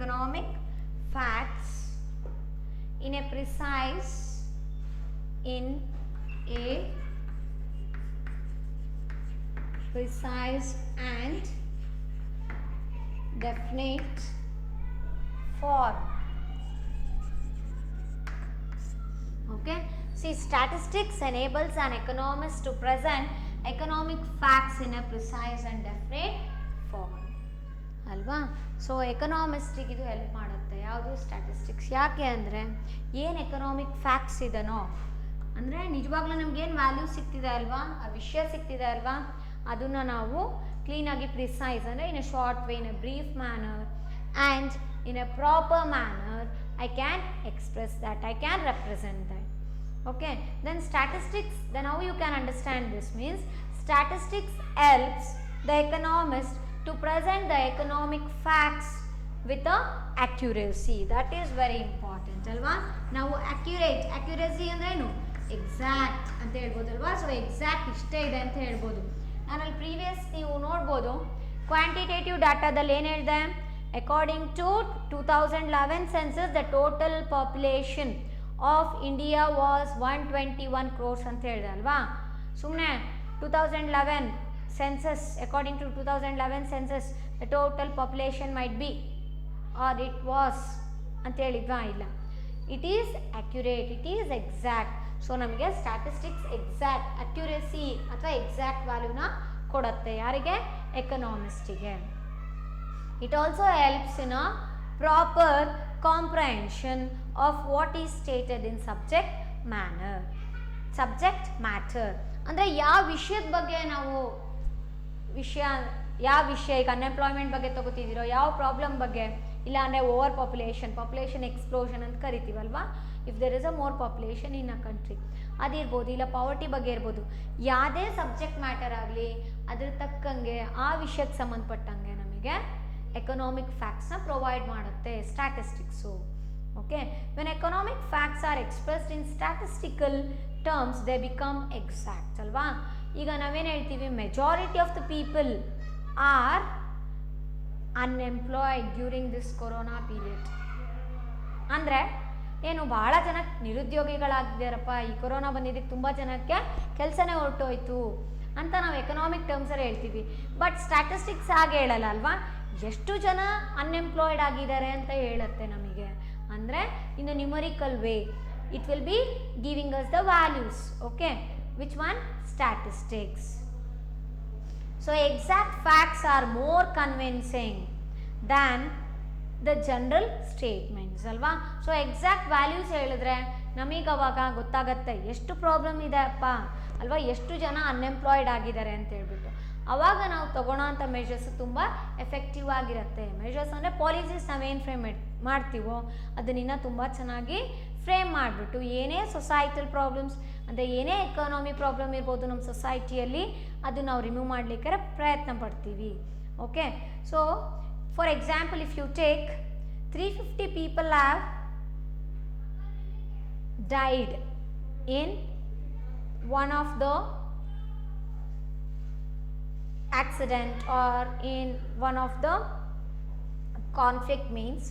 economic facts in a precise and definite form. Okay, see, statistics enables an economist to present economic facts in a precise and definite form. ಅಲ್ವಾ? So ಎಕನಾಮಿಸ್ಟಿಗೆ ಇದು help ಮಾಡುತ್ತೆ. ಯಾವುದು? Statistics. ಯಾಕೆ ಅಂದರೆ ಏನು economic facts ಇದನೋ ಅಂದರೆ ನಿಜವಾಗ್ಲೂ ನಮಗೇನು ವ್ಯಾಲ್ಯೂ ಸಿಗ್ತಿದೆ ಅಲ್ವಾ, ಆ ವಿಷಯ ಸಿಗ್ತಿದೆ ಅಲ್ವಾ, ಅದನ್ನು ನಾವು ಕ್ಲೀನಾಗಿ ಪ್ರಿಸೈಸ್ ಅಂದರೆ in a short way, in a brief manner and in a proper manner I can express that, I can represent that. Okay, then statistics, then how you can understand this means statistics helps the economist to present the economic facts with a accuracy. That is very important alva. Now accuracy ಅಂದ್ರೆ ಏನು? Exact ಅಂತ ಹೇಳ್ಬೋದಲ್ವಾ. So exact ಇಷ್ಟೇ ಇದೆ ಅಂತ ಹೇಳ್ಬೋದು. ನಾನಲ್ಲಿ previous ನೀವು ನೋಡ್ಬೋದು ಕ್ವಾಂಟಿಟೇಟಿವ್ ಡಾಟಾದಲ್ಲಿ ಏನು ಹೇಳಿದೆ, according to 2011 census the total population of India was 121 crores ಅಂತ ಹೇಳಿದೆ ಅಲ್ವಾ. ಸುಮ್ಮನೆ 2011 census, according to 2011 census the total population might be or it was ಅಂತ ಹೇಳಿದ್ವಾ? ಇಲ್ಲ, it is accurate, it is exact. So ನಮಗೆ ಸ್ಟ್ಯಾಟಿಸ್ಟಿಕ್ಸ್ ಎಕ್ಸಾಕ್ಟ್ ಅಕ್ಯುರೇಸಿ ಅಥವಾ exact ವ್ಯಾಲ್ಯೂನ ಕೊಡುತ್ತೆ. ಯಾರಿಗೆ? ಎಕನಾಮಿಸ್ಟಿಗೆ. It also helps in a proper comprehension of what is stated in subject matter. ಅಂದರೆ ಯಾವ ವಿಷಯದ ಬಗ್ಗೆ ನಾವು ಯಾವ ವಿಷಯ, ಈಗ ಅನ್ಎಂಪ್ಲಾಯ್ಮೆಂಟ್ ಬಗ್ಗೆ ತಗೋತಿದ್ದೀರೋ, ಯಾವ ಪ್ರಾಬ್ಲಮ್ ಬಗ್ಗೆ, ಇಲ್ಲ ಅಂದರೆ ಓವರ್ ಪಾಪ್ಯುಲೇಷನ್ ಎಕ್ಸ್ಪ್ಲೋಷನ್ ಅಂತ ಕರಿತೀವಲ್ವಾ. If there is a more population in a country ಅದಿರ್ಬೋದು, ಇಲ್ಲ ಪಾವರ್ಟಿ ಬಗ್ಗೆ ಇರ್ಬೋದು. ಯಾವುದೇ ಸಬ್ಜೆಕ್ಟ್ ಮ್ಯಾಟರ್ ಆಗಲಿ ಅದ್ರ ತಕ್ಕಂಗೆ ಆ ವಿಷಯಕ್ಕೆ ಸಂಬಂಧಪಟ್ಟಂಗೆ ನಮಗೆ ಎಕನಾಮಿಕ್ ಫ್ಯಾಕ್ಟ್ಸ್ನ ಪ್ರೊವೈಡ್ ಮಾಡುತ್ತೆ statistics. Okay, when economic facts are expressed in statistical terms they become exact ಅಲ್ವಾ. ಈಗ ನಾವೇನು ಹೇಳ್ತೀವಿ, majority of the people are unemployed during this corona period. ಅಂದರೆ ಏನು, ಭಾಳ ಜನ ನಿರುದ್ಯೋಗಿಗಳಾಗಿದ್ದಾರಪ್ಪ, ಈ ಕೊರೋನಾ ಬಂದಿದ್ದಕ್ಕೆ ತುಂಬ ಜನಕ್ಕೆ ಕೆಲಸನೇ ಹೊರಟೋಯ್ತು ಅಂತ ನಾವು ಎಕನಾಮಿಕ್ ಟರ್ಮ್ಸಲ್ಲಿ ಹೇಳ್ತೀವಿ. ಬಟ್ ಸ್ಟ್ಯಾಟಿಸ್ಟಿಕ್ಸ್ ಹಾಗೆ ಹೇಳಲ್ಲ ಅಲ್ವಾ, ಎಷ್ಟು ಜನ ಅನ್ಎಂಪ್ಲಾಯ್ಡ್ ಆಗಿದ್ದಾರೆ ಅಂತ ಹೇಳುತ್ತೆ ನಮಗೆ. ಅಂದರೆ in the numerical way it will be giving us the values. Okay, which one? Statistics. So exact facts are more convincing than the general statements ಅಲ್ವಾ. ಸೊ ಎಕ್ಸಾಕ್ಟ್ ವ್ಯಾಲ್ಯೂಸ್ ಹೇಳಿದ್ರೆ ನಮಗೆ ಅವಾಗ ಗೊತ್ತಾಗತ್ತೆ ಎಷ್ಟು ಪ್ರಾಬ್ಲಮ್ ಇದೆ ಅಪ್ಪ ಅಲ್ವಾ, ಎಷ್ಟು ಜನ ಅನ್ಎಂಪ್ಲಾಯ್ಡ್ ಆಗಿದ್ದಾರೆ ಅಂತ ಹೇಳ್ಬಿಟ್ಟು. ಆವಾಗ ನಾವು ತಗೊಳ್ಳೋ ಅಂಥ ಮೆಷರ್ಸ್ ತುಂಬ ಎಫೆಕ್ಟಿವ್ ಆಗಿರುತ್ತೆ. ಮೆಷರ್ಸ್ ಅಂದರೆ ಪಾಲಿಸೀಸ್ ನಾವೇನು ಫ್ರೇಮ್ ಮಾಡ್ತೀವೋ ಅದನ್ನ ತುಂಬ ಚೆನ್ನಾಗಿ ಫ್ರೇಮ್ ಮಾಡಿಬಿಟ್ಟು ಏನೇ ಸೊಸೈಟಲ್ ಪ್ರಾಬ್ಲಮ್ಸ್ ಅಂದರೆ ಏನೇ ಎಕಾನಮಿ ಪ್ರಾಬ್ಲಮ್ ಇರ್ಬೋದು ನಮ್ಮ ಸೊಸೈಟಿಯಲ್ಲಿ, ಅದು ನಾವು ರಿಮೂವ್ ಮಾಡಲಿಕ್ಕೆ ಪ್ರಯತ್ನ ಪಡ್ತೀವಿ. Okay, so for example, if you take 350 people have died in one of the accident or in one of the conflict, means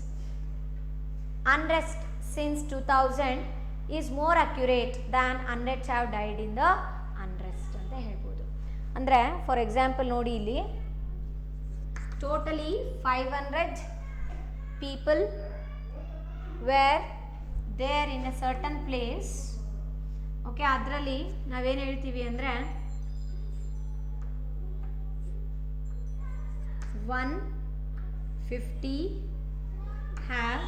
unrest since 2000 is more accurate than 100 have died in the unrest ಅಂತ ಹೇಳ್ಬೋದು. ಅಂದರೆ for example ನೋಡಿ, ಇಲ್ಲಿ totally 500 people were there in a certain place. Okay, ಅದರಲ್ಲಿ ನಾವೇನು ಹೇಳ್ತೀವಿ ಅಂದರೆ 150 have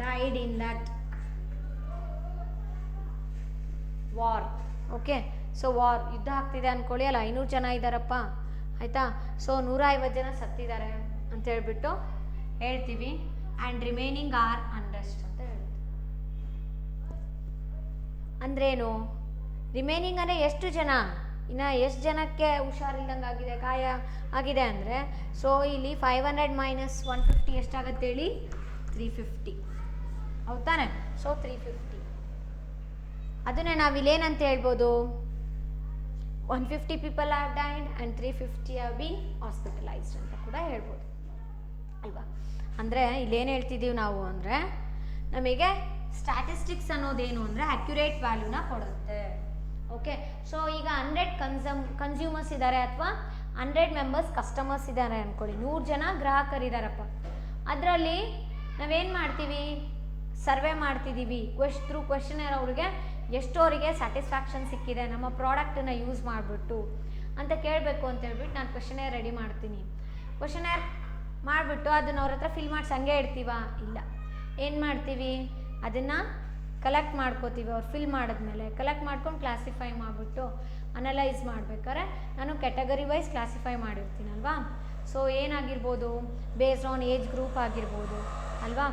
died in that war. Okay, so war ಯುದ್ಧ ಆಗ್ತಿದೆ ಅಂದ್ಕೊಳ್ಳಿ, ಅಲ್ಲ 500 ಜನ ಇದ್ದಾರಪ್ಪ ಆಯಿತಾ. ಸೊ 150 ಜನ ಸತ್ತಿದ್ದಾರೆ ಅಂತ ಹೇಳ್ಬಿಟ್ಟು ಹೇಳ್ತೀವಿ. ಆ್ಯಂಡ್ ರಿಮೈನಿಂಗ್ ಆರ್ ಅನ್ರೆಸ್ಟ್ ಅಂತ ಹೇಳ್ತೀವಿ. ಅಂದ್ರೇನು? ರಿಮೈನಿಂಗ್ ಅಂದರೆ ಎಷ್ಟು ಜನ, ಇನ್ನು ಎಷ್ಟು ಜನಕ್ಕೆ ಹುಷಾರಿಲ್ದಂಗೆ ಆಗಿದೆ, ಗಾಯ ಆಗಿದೆ ಅಂದರೆ, ಸೊ ಇಲ್ಲಿ 500 ಮೈನಸ್ 150 ಎಷ್ಟಾಗತ್ತೆ ಹೇಳಿ? 350. ಹೌದು ತಾನೆ? ಸೊ 350 ಅದನ್ನೇ ನಾವಿಲ್ಲೇನಂತ ಹೇಳ್ಬೋದು, 150 people have died and 350 have been hospitalized ಅಂತ ಕೂಡ ಹೇಳ್ಬೋದು. ಅಲ್ವಾ. ಅಂದರೆ ಇಲ್ಲೇನು ಹೇಳ್ತಿದ್ದೀವಿ ನಾವು ಅಂದರೆ ನಮಗೆ ಸ್ಟ್ಯಾಟಿಸ್ಟಿಕ್ಸ್ ಅನ್ನೋದೇನು ಅಂದರೆ ಅಕ್ಯುರೇಟ್ ವ್ಯಾಲ್ಯೂನ ಕೊಡುತ್ತೆ. ಓಕೆ, ಸೊ ಈಗ 100 ಕನ್ಸ್ಯೂಮರ್ಸ್ ಇದ್ದಾರೆ ಅಥವಾ 100 ಮೆಂಬರ್ಸ್ ಕಸ್ಟಮರ್ಸ್ ಇದ್ದಾರೆ ಅಂದ್ಕೊಳ್ಳಿ, 100 ಜನ ಗ್ರಾಹಕರಿದ್ದಾರಪ್ಪ. ಅದರಲ್ಲಿ ನಾವೇನು ಮಾಡ್ತೀವಿ, ಸರ್ವೆ ಮಾಡ್ತಿದ್ದೀವಿ. ಥ್ರೂ ಕ್ವೆಶ್ಚನರ್ ಅವ್ರಿಗೆ ಎಷ್ಟು ಅವರಿಗೆ ಸ್ಯಾಟಿಸ್ಫ್ಯಾಕ್ಷನ್ ಸಿಕ್ಕಿದೆ ನಮ್ಮ ಪ್ರಾಡಕ್ಟನ್ನ ಯೂಸ್ ಮಾಡಿಬಿಟ್ಟು ಅಂತ ಕೇಳಬೇಕು ಅಂತ ಹೇಳ್ಬಿಟ್ಟು ನಾನು ಕ್ವೆಶ್ಚನರ್ ರೆಡಿ ಮಾಡ್ತೀನಿ. ಕ್ವೆಶ್ಚನರ್ ಮಾಡಿಬಿಟ್ಟು ಅದನ್ನು ಅವ್ರ ಹತ್ರ ಫಿಲ್ ಮಾಡಿಸಿ ಹಂಗೆ ಇಡ್ತೀವ? ಇಲ್ಲ. ಏನು ಮಾಡ್ತೀವಿ, ಅದನ್ನು ಕಲೆಕ್ಟ್ ಮಾಡ್ಕೋತೀವಿ. ಅವ್ರು ಫಿಲ್ ಮಾಡಿದ್ಮೇಲೆ ಕಲೆಕ್ಟ್ ಮಾಡ್ಕೊಂಡು ಕ್ಲಾಸಿಫೈ ಮಾಡಿಬಿಟ್ಟು ಅನಲೈಸ್ ಮಾಡ್ಬೇಕಾದ್ರೆ ನಾನು ಕ್ಯಾಟಗರಿ ವೈಸ್ ಕ್ಲಾಸಿಫೈ ಮಾಡಿರ್ತೀನಲ್ವಾ. ಸೊ ಏನಾಗಿರ್ಬೋದು, ಬೇಸ್ಡ್ ಆನ್ ಏಜ್ ಗ್ರೂಪ್ ಆಗಿರ್ಬೋದು ಅಲ್ವಾ.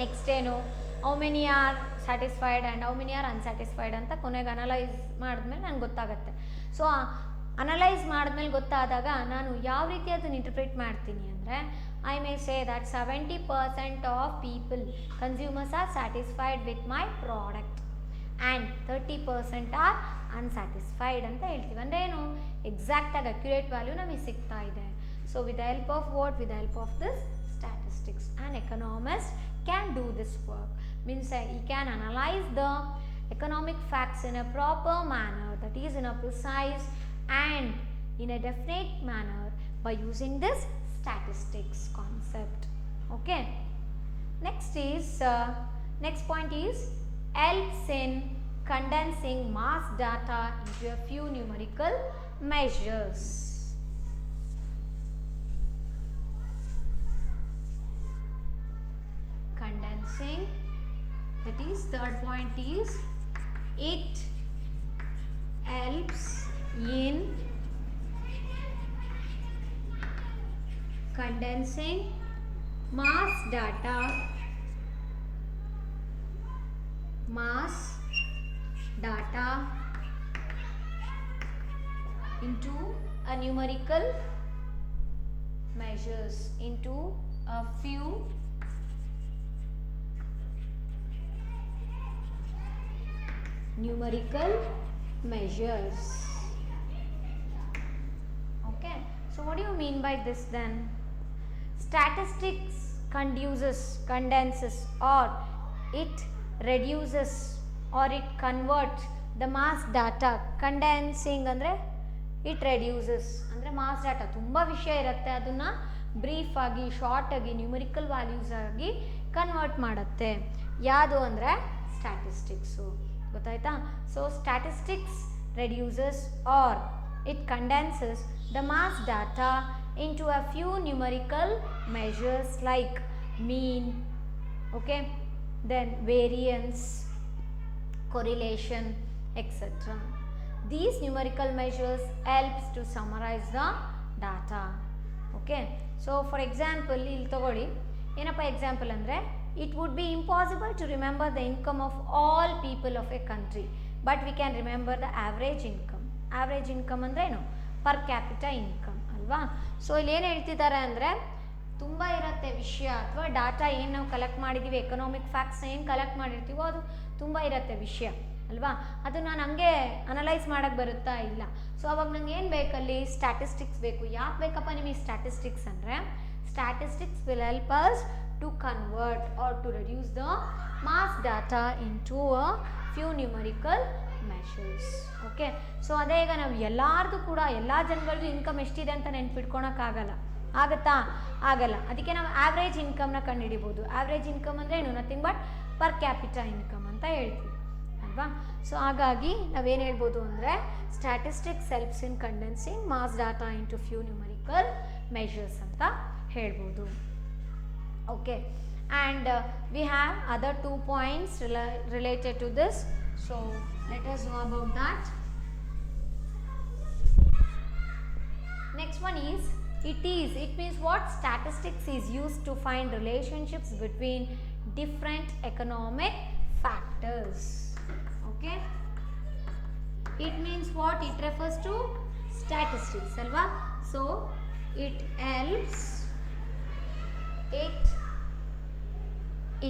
ನೆಕ್ಸ್ಟ್ ಏನು, how many are satisfied and how many are unsatisfied ಅಂತ ಕೊನೆಗೆ ಅನಲೈಸ್ ಮಾಡಿದ್ಮೇಲೆ ನನಗೆ ಗೊತ್ತಾಗುತ್ತೆ. ಸೊ ಅನಲೈಸ್ ಮಾಡಿದ್ಮೇಲೆ ಗೊತ್ತಾದಾಗ ನಾನು ಯಾವ ರೀತಿ ಅದನ್ನು ಇಂಟರ್ಪ್ರಿಟ್ ಮಾಡ್ತೀನಿ ಅಂದರೆ, I may say that 70% of people, consumers are satisfied with my product and 30% are unsatisfied ಅಂತ ಹೇಳ್ತೀವಿ. ಅಂದರೆ ಏನು, ಎಕ್ಸಾಕ್ಟಾಗಿ ಅಕ್ಯುರೇಟ್ ವ್ಯಾಲ್ಯೂ ನಮಗೆ ಸಿಗ್ತಾ ಇದೆ. So with the help of what, with the help of this statistics, an economist can do this work. Means he can analyze the economic facts in a proper manner, that is in a precise and in a definite manner by using this statistics concept. Okay, next point is helps in condensing mass data into a few numerical measures. Condensing, that is third point is it helps in condensing mass data into a numerical measures, into a few numerical measures. Okay, so what do you mean by this then? Statistics condenses or it reduces or it converts the mass data. Condensing ಅಂದರೆ it reduces ಅಂದರೆ mass data ತುಂಬ ವಿಷಯ ಇರುತ್ತೆ, ಅದನ್ನು brief ಆಗಿ short ಆಗಿ numerical values ಆಗಿ convert ಮಾಡುತ್ತೆ. ಯಾವುದು ಅಂದರೆ ಸ್ಟ್ಯಾಟಿಸ್ಟಿಕ್ಸು. ಗೊತ್ತಾಯ್ತಾ? So statistics reduces or it condenses the mass data into a few numerical measures like mean, okay, then variance, correlation, etc. These numerical measures helps to summarize the data. Okay, so for example ಇಲ್ಲಿ ತಗೊಳ್ಳಿ, ಏನಪ್ಪ example ಅಂದರೆ, it would be impossible to remember the income of all people of a country, but we can remember the average income. Average income ಅಂದರೆ ಏನು, per capita income ಅಲ್ವಾ. So ಇಲ್ಲಿ ಏನು ಹೇಳ್ತಿದ್ದಾರೆ ಅಂದರೆ, ತುಂಬ ಇರುತ್ತೆ ವಿಷಯ ಅಥವಾ ಡಾಟಾ ಏನು ನಾವು ಕಲೆಕ್ಟ್ ಮಾಡಿದ್ದೀವಿ, ಎಕನಾಮಿಕ್ ಫ್ಯಾಕ್ಟ್ಸ್ ಏನು ಕಲೆಕ್ಟ್ ಮಾಡಿರ್ತೀವೋ ಅದು ತುಂಬ ಇರುತ್ತೆ ವಿಷಯ ಅಲ್ವಾ. ಅದು ನಾನು ಹಂಗೆ ಅನಲೈಸ್ ಮಾಡೋಕ್ಕೆ ಬರುತ್ತಾ, ಇಲ್ಲ. ಸೊ ಅವಾಗ ನಂಗೆ ಏನು ಬೇಕಲ್ಲಿ, ಸ್ಟ್ಯಾಟಿಸ್ಟಿಕ್ಸ್ ಬೇಕು. ಯಾಕೆ ಬೇಕಪ್ಪ ನಿಮಗೆ ಸ್ಟ್ಯಾಟಿಸ್ಟಿಕ್ಸ್ ಅಂದರೆ, statistics will help us to convert or to reduce the mass data into a few numerical measures. Okay, so ಅದೇ ಈಗ ನಾವು ಎಲ್ಲಾರ್ದು ಕೂಡ ಎಲ್ಲ ಜನಗಳದ್ದು ಇನ್ಕಮ್ ಎಷ್ಟಿದೆ ಅಂತ ನೆನ್ಪಿಟ್ಕೊಳಕ್ಕಾಗಲ್ಲ, ಆಗುತ್ತಾ? ಆಗಲ್ಲ. ಅದಕ್ಕೆ ನಾವು ಆವ್ರೇಜ್ ಇನ್ಕಮ್ನ ಕಂಡುಹಿಡಿಬೋದು. ಆವ್ರೇಜ್ ಇನ್ಕಮ್ ಅಂದರೆ ಏನು, nothing but per capita income ಅಂತ ಹೇಳ್ತೀವಿ ಅಲ್ವಾ. ಸೊ ಹಾಗಾಗಿ ನಾವೇನು ಹೇಳ್ಬೋದು ಅಂದರೆ, statistics helps in condensing mass data into few numerical measures ಅಂತ ಹೇಳ್ಬೋದು. Okay, and we have other 2 points related to this. So let us know about that. Next one is it means what? Statistics is used to find relationships between different economic factors. Okay, it means what? It refers to statistics alva. So it helps,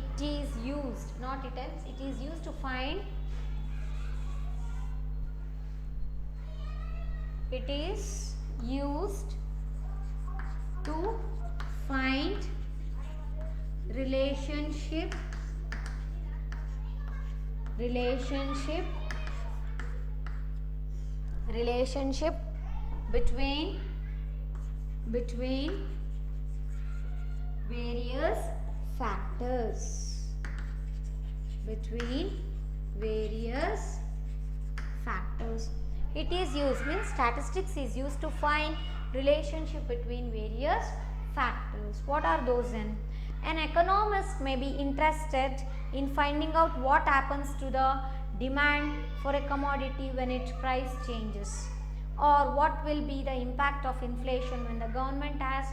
it is used, not it helps, it is used to find, it is used to find relationship between various factors. It is used, means statistics is used to find relationship between various factors. What are those then? An economist may be interested in finding out what happens to the demand for a commodity when its price changes, or what will be the impact of inflation when the government has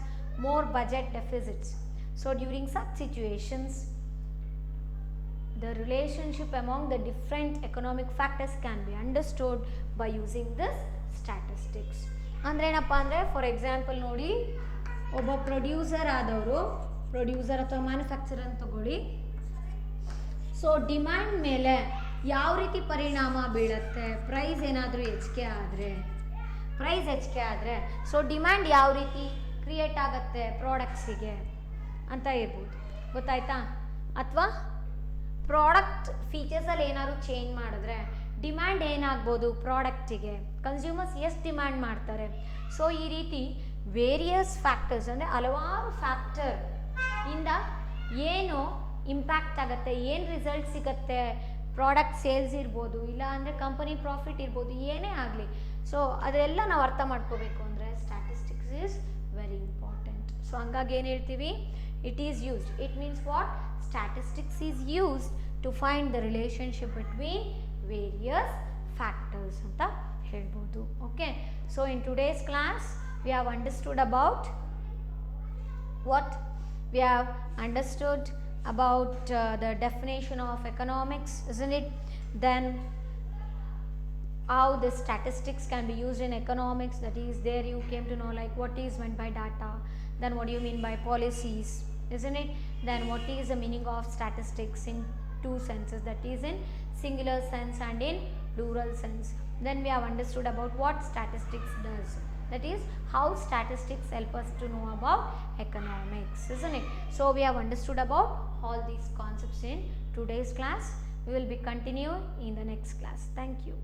more budget deficits. So during such situations, the relationship among the different economic factors can be understood by using this statistics. ಅಂದ್ರೆ ಏನಪ್ಪ ಅಂದರೆ for example ನೋಡಿ, ಒಬ್ಬ producer ಆದವರು, producer ಅಥವಾ manufacture ಅಂತ ತಗೊಳ್ಳಿ. So demand ಮೇಲೆ ಯಾವ ರೀತಿ ಪರಿಣಾಮ ಬೀಳುತ್ತೆ, ಪ್ರೈಸ್ ಏನಾದರೂ ಹೆಚ್ಚಿಗೆ ಆದರೆ ಸೊ ಡಿಮ್ಯಾಂಡ್ ಯಾವ ರೀತಿ ಕ್ರಿಯೇಟ್ ಆಗುತ್ತೆ ಪ್ರಾಡಕ್ಟ್ಸಿಗೆ ಅಂತ ಇರ್ಬೋದು, ಗೊತ್ತಾಯ್ತಾ? ಅಥವಾ ಪ್ರಾಡಕ್ಟ್ ಫೀಚರ್ಸಲ್ಲಿ ಏನಾದ್ರು ಚೇಂಜ್ ಮಾಡಿದ್ರೆ ಡಿಮ್ಯಾಂಡ್ ಏನಾಗ್ಬೋದು ಪ್ರಾಡಕ್ಟಿಗೆ, ಕನ್ಸ್ಯೂಮರ್ಸ್ ಎಷ್ಟು ಡಿಮ್ಯಾಂಡ್ ಮಾಡ್ತಾರೆ. ಸೊ ಈ ರೀತಿ ವೇರಿಯಸ್ ಫ್ಯಾಕ್ಟರ್ಸ್ ಅಂದರೆ ಹಲವಾರು ಫ್ಯಾಕ್ಟರ್ ಇಂದ ಏನು ಇಂಪ್ಯಾಕ್ಟ್ ಆಗುತ್ತೆ, ಏನು ರಿಸಲ್ಟ್ ಸಿಗುತ್ತೆ, ಪ್ರಾಡಕ್ಟ್ ಸೇಲ್ಸ್ ಇರ್ಬೋದು, ಇಲ್ಲ ಅಂದರೆ ಕಂಪನಿ ಪ್ರಾಫಿಟ್ ಇರ್ಬೋದು, ಏನೇ ಆಗಲಿ. ಸೊ ಅದೆಲ್ಲ ನಾವು ಅರ್ಥ ಮಾಡ್ಕೋಬೇಕು ಅಂದರೆ statistics is very important. So ಹಂಗಾಗಿ ಏನು ಹೇಳ್ತೀವಿ, it is used, it means what, statistics is used to find the relationship between various factors ಅಂತ ಹೇಳ್ಬೋದು. Okay, so in today's class we have understood about what we have understood about the definition of economics, isn't it? Then how the statistics can be used in economics, that is there you came to know like what is meant by data, then what do you mean by policies, isn't it? Then what is the meaning of statistics in two senses, that is in singular sense and in plural sense. Then we have understood about what statistics does, that is how statistics help us to know about economics, isn't it? So we have understood about all these concepts in today's class. We will be continuing in the next class. Thank you.